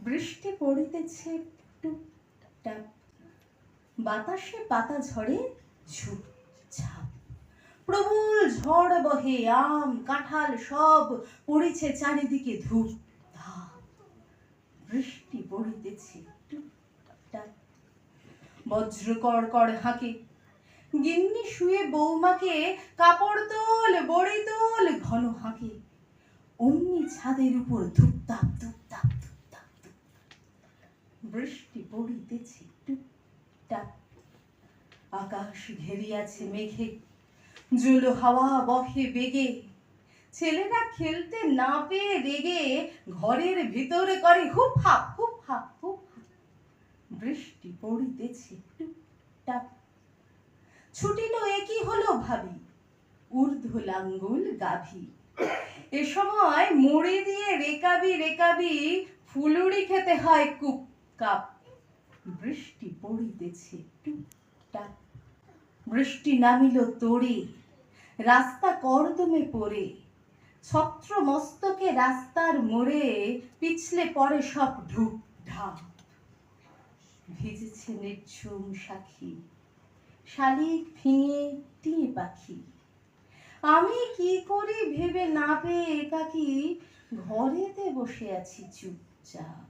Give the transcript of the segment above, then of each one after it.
বৃষ্টি পড়িতেছে টুপটাপ, বাতাসে পাতা ঝরে ঝুপঝাপ, প্রবল ঝড় বহে, আম কাঁঠাল সব পড়েছে চারিদিকে ধূপ ধাপ। বৃষ্টি পড়িতেছে টুপটাপ, বজ্র কড়কড় হাঁকে, গিন্নি শুয়ে বৌমাকে কাপড় তোল বড়ি তোল ঘন হাঁকে, অমনি ছাদের উপর ধুপধাপ ধুপধাপ ধুপধাপ। বৃষ্টি পড়িতেছে টুপটাপ, আকাশ ঘেরিয়াছে মেঘে, জুলো হাওয়া বহে বেগে, ছেলেরা খেলতে না পেয়ে রেগে ঘরের ভিতরে করে হুপ হাপ হুপ হাপ হুপ হাপ। বৃষ্টি পড়িতেছে টুপটাপ, ছুটিল একই হলো ভাবি, ঊর্ধ্ব লাঙ্গুল গাভী, এ সময় মুড়ি দিয়ে রেকাবি রেকাবি ফুলুরি খেতে হয় কুপ কাপ। বৃষ্টি পড়িতেছে টুপটাপ, বৃষ্টি নামিল তোড়ে, রাস্তা কর্দমে পড়ে, ছত্র মস্তকে রাস্তার মোড়ে পিছলে পড়ে সব ঢুপ ঢাপ। ভিজেছে নির্ঝুম সাক্ষী, শালিক ফিঙে টিয়ে পাখি, আমি কি করি ভেবে না পেয়ে একাকী ঘরেতে বসে আছি চুপচাপ।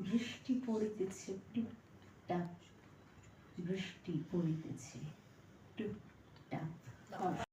বৃষ্টি পড়িতেছে টুপটাপ, বৃষ্টি পড়িতেছে টুপটাপ।